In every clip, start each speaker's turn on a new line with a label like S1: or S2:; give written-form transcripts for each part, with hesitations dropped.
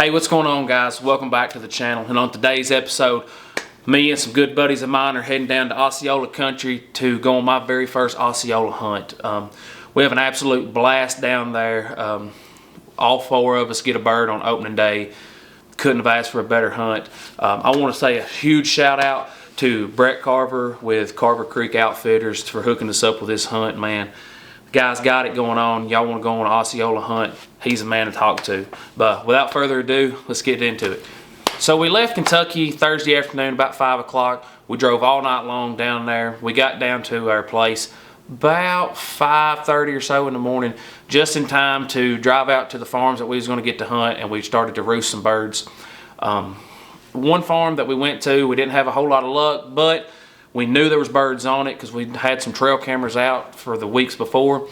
S1: Hey, what's going on, guys? Welcome back to the channel. And on today's episode, me and some good buddies of mine are heading down to Osceola country to go on my very first Osceola hunt. We have an absolute blast down there. All four of us get a bird on opening day. Couldn't have asked for a better hunt. I want to say a huge shout out to Brett Carver with Carver Creek Outfitters for hooking us up with this hunt, man. The guy's got it going on. Y'all want to go on an Osceola hunt, he's a man to talk to. But without further ado, let's get into it. So we left Kentucky Thursday afternoon about 5 o'clock. We drove all night long down there. We got down to our place about 5:30 or so in the morning, just in time to drive out to the farms that we was going to get to hunt, and we started to roost some birds. One farm that we went to, we didn't have a whole lot of luck, but we knew there was birds on it because we had some trail cameras out for the weeks before.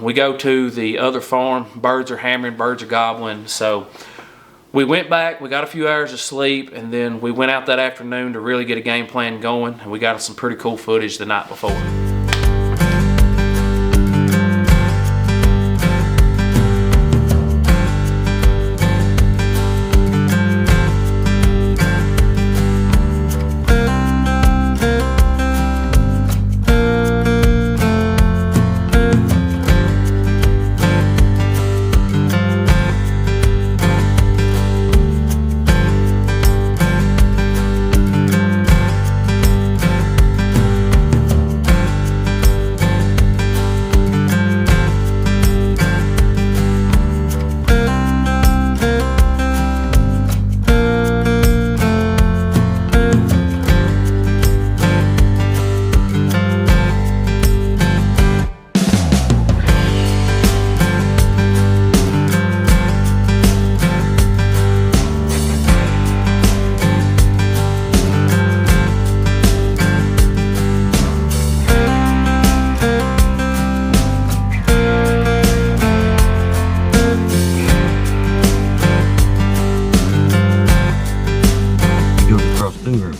S1: We go to the other farm, birds are hammering, birds are gobbling. So we went back, we got a few hours of sleep, and then we went out that afternoon to really get a game plan going, and we got some pretty cool footage the night before.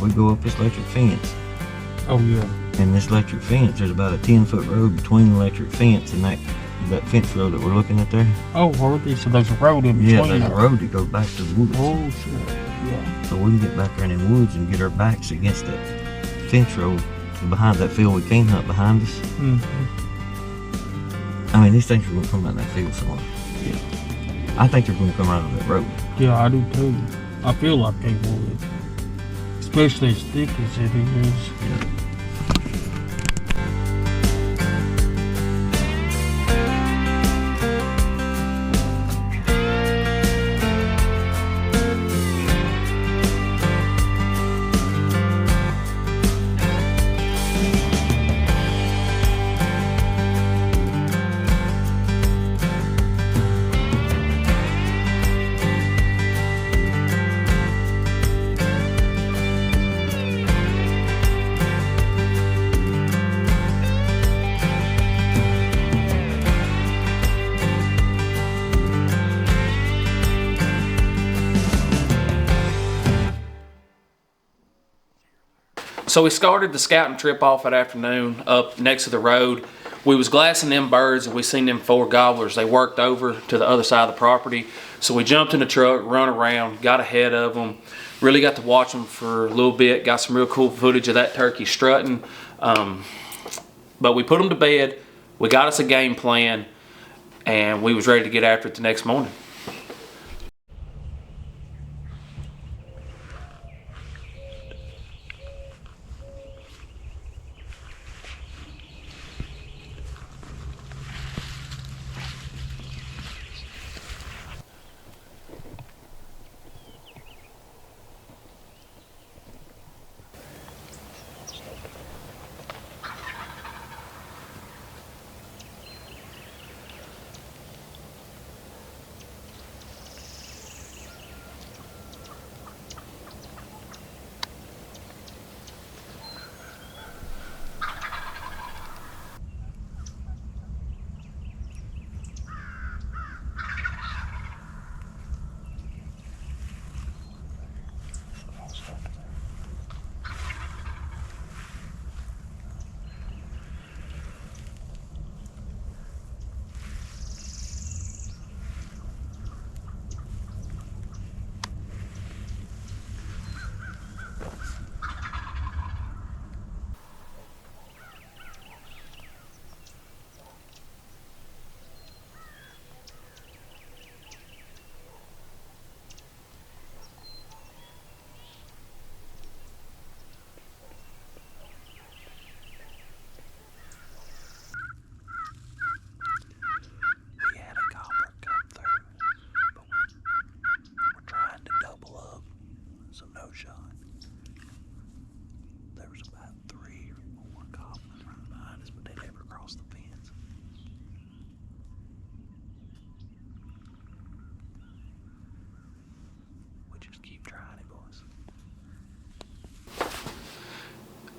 S2: We go up this electric fence.
S1: Oh yeah.
S2: And this electric fence, there's about a 10-foot road between the electric fence and that fence road that we're looking at there.
S3: Oh, so there's a road in between.
S2: Yeah, there's a road that goes back to the woods.
S3: Oh shit, yeah.
S2: So we can get back there in the woods and get our backs against that fence road behind that field we can hunt behind us. I mean, these things are going to come out of that field somewhere.
S3: Yeah.
S2: I think they're going to come out of that road.
S3: Yeah, I do too. I feel like they would. Especially as thick as it is.
S2: Yeah.
S1: So we started the scouting trip off that afternoon up next to the road. We was glassing them birds and we seen them 4 gobblers. They worked over to the other side of the property. So we jumped in the truck, run around, got ahead of them, really got to watch them for a little bit, got some real cool footage of that turkey strutting. But we put them to bed, we got us a game plan, and we was ready to get after it the next morning.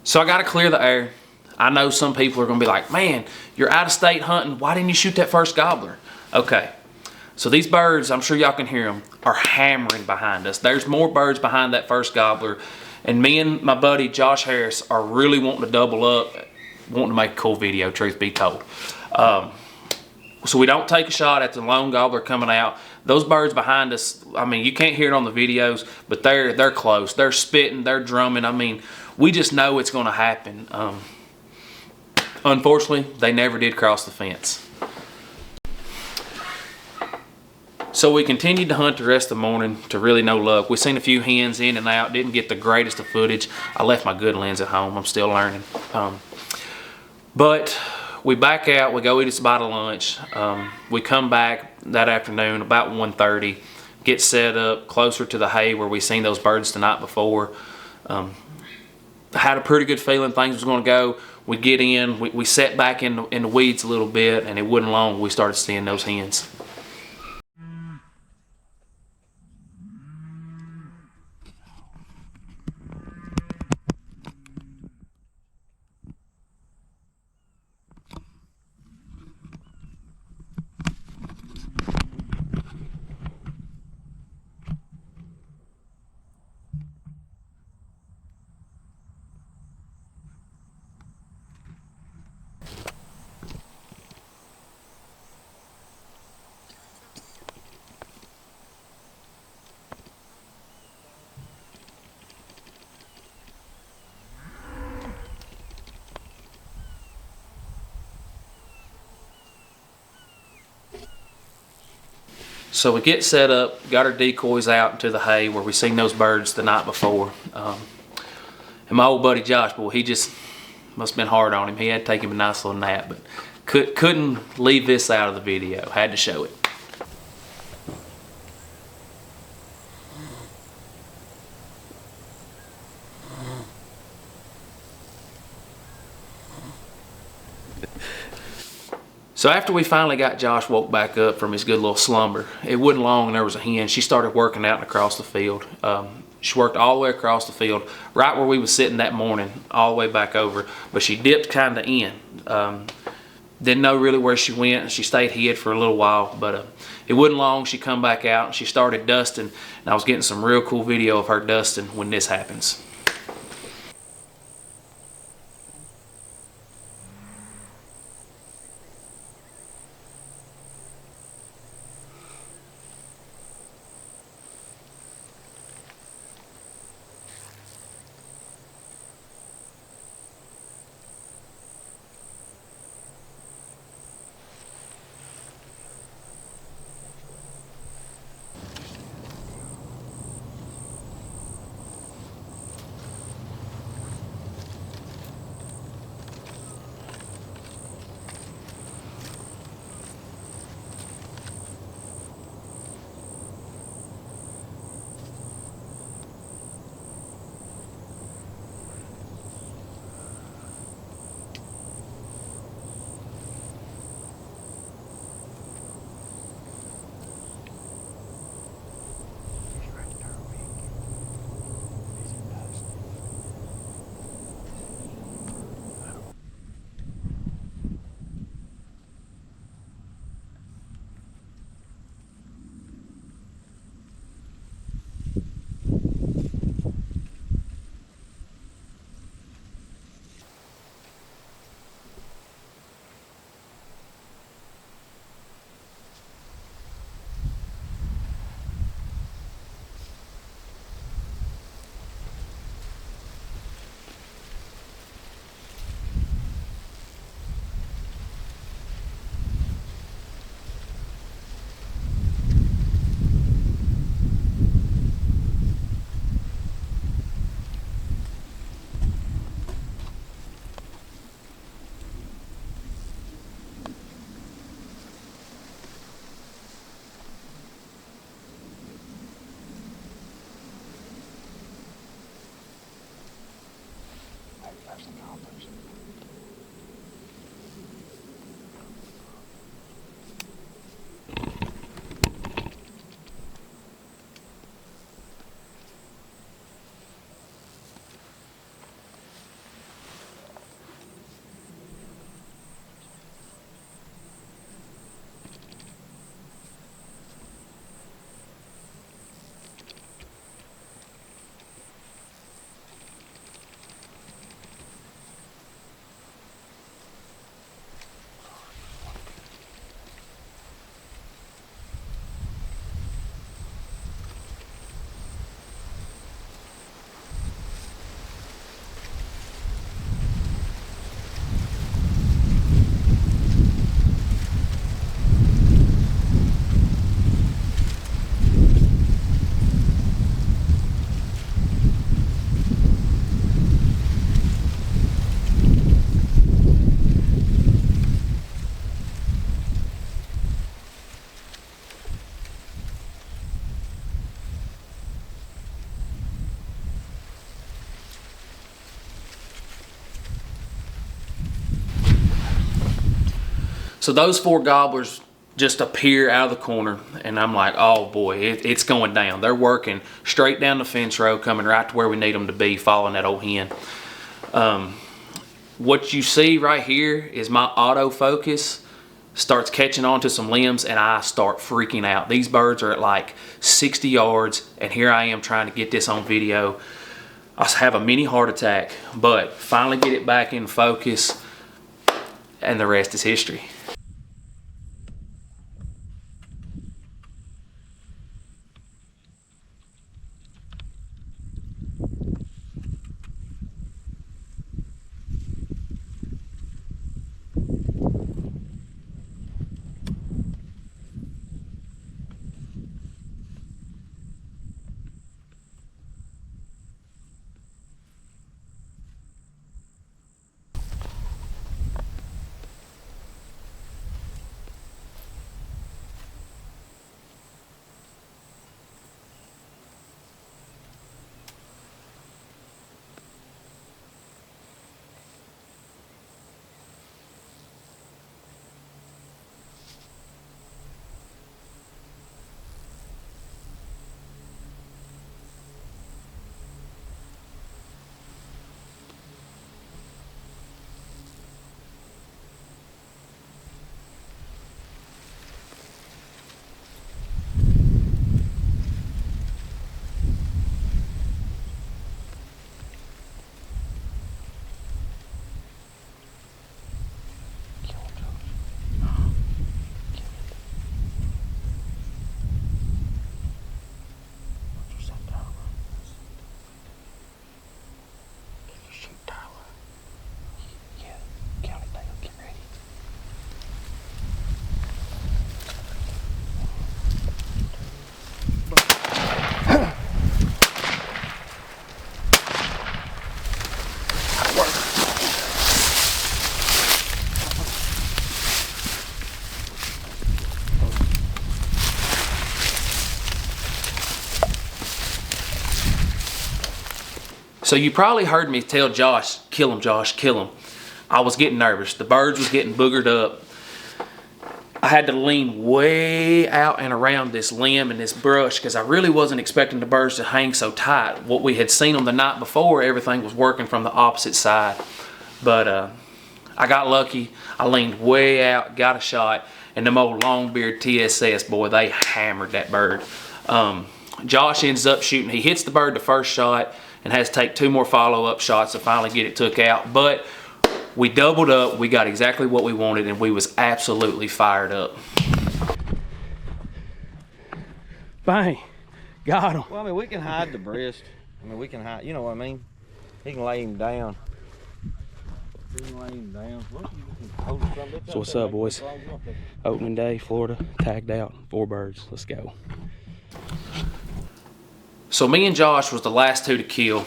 S1: So I got to clear the air. I know some people are going to be like, man, you're out of state hunting. Why didn't you shoot that first gobbler? Okay. So these birds, I'm sure y'all can hear them, are hammering behind us. There's more birds behind that first gobbler. And me and my buddy Josh Harris are really wanting to double up, wanting to make a cool video, truth be told. So we don't take a shot at the lone gobbler coming out. Those birds behind us, I mean, you can't hear it on the videos, but they're close. They're spitting, they're drumming. I mean, we just know it's going to happen. Unfortunately, they never did cross the fence. So we continued to hunt the rest of the morning to really no luck. We seen a few hens in and out, didn't get the greatest of footage. I left my good lens at home, I'm still learning. But we back out, we go eat us a bite of lunch. We come back that afternoon about 1:30, get set up closer to the hay where we seen those birds the night before. Had a pretty good feeling things was gonna go. We get in, we sat back in the weeds a little bit, and it wasn't long we started seeing those hens. So we get set up, got our decoys out into the hay where we seen those birds the night before. And my old buddy Josh, boy, he just must have been hard on him. He had to take him a nice little nap, but couldn't leave this out of the video. Had to show it. So after we finally got Josh woke back up from his good little slumber, it wasn't long and there was a hen. She started working out and across the field. She worked all the way across the field, right where we was sitting that morning, all the way back over. But she dipped kind of in. Didn't know really where she went. She stayed hid for a little while, but it wasn't long. She come back out and she started dusting. And I was getting some real cool video of her dusting when this happens. So those 4 gobblers just appear out of the corner, and I'm like, oh boy, it's going down. They're working straight down the fence row, coming right to where we need them to be, following that old hen. What you see right here is my autofocus starts catching on to some limbs, and I start freaking out. These birds are at like 60 yards, and here I am trying to get this on video. I have a mini heart attack, but finally get it back in focus, and the rest is history. So you probably heard me tell Josh, kill him, Josh, kill him. I was getting nervous. The birds was getting boogered up. I had to lean way out and around this limb and this brush because I really wasn't expecting the birds to hang so tight. What we had seen them the night before, everything was working from the opposite side. But I got lucky. I leaned way out, got a shot, and them old Longbeard TSS, boy, they hammered that bird. Josh ends up shooting. He hits the bird the first shot and has to take 2 more follow-up shots to finally get it took out. But we doubled up. We got exactly what we wanted, and we was absolutely fired up.
S3: Bang. Got him.
S2: Well, I mean, we can hide the breast. I mean, we can hide, you know what I mean? He can lay him down. He can lay him down.
S1: So what's up, boys? Opening day, Florida, tagged out, 4 birds. Let's go. So me and Josh was the last 2 to kill.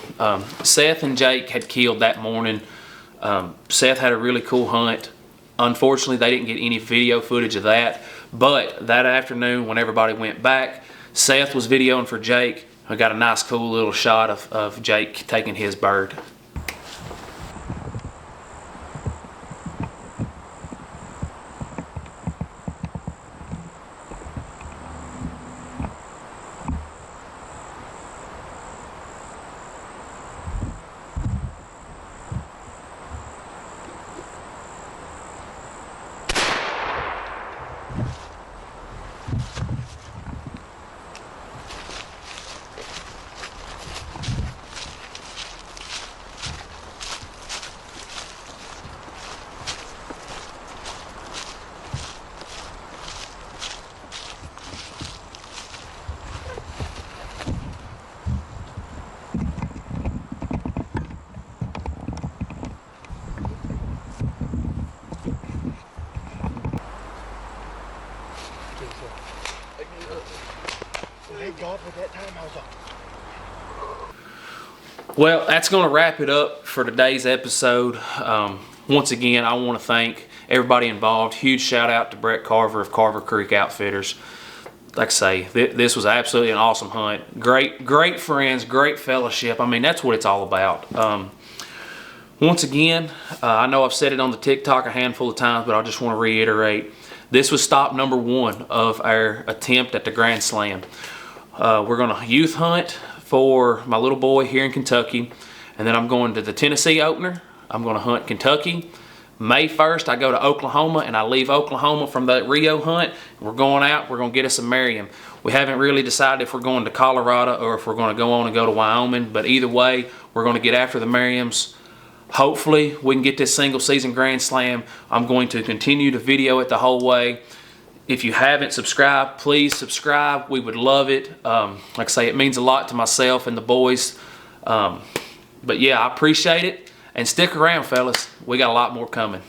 S1: Seth and Jake had killed that morning. Seth had a really cool hunt. Unfortunately, they didn't get any video footage of that. But that afternoon, when everybody went back, Seth was videoing for Jake. I got a nice, cool little shot of Jake taking his bird. Well, that's going to wrap it up for today's episode. Once again, I want to thank everybody involved. Huge shout out to Brett Carver of Carver Creek Outfitters. Like I say, this was absolutely an awesome hunt. Great friends, great fellowship. I mean, that's what it's all about. Once again, I know I've said it on the TikTok a handful of times, but I just want to reiterate, this was stop number 1 of our attempt at the Grand Slam. We're going to youth hunt for my little boy here in Kentucky, and then I'm going to the Tennessee opener. I'm going to hunt Kentucky. May 1st, I go to Oklahoma, and I leave Oklahoma from that Rio hunt. We're going out, we're going to get us a Merriam. We haven't really decided if we're going to Colorado or if we're going to go on and go to Wyoming, but either way, we're going to get after the Merriams. Hopefully, we can get this single season Grand Slam. I'm going to continue to video it the whole way. If you haven't subscribed, please subscribe. We would love it. Like I say, it means a lot to myself and the boys. But yeah, I appreciate it. And stick around, fellas. We got a lot more coming.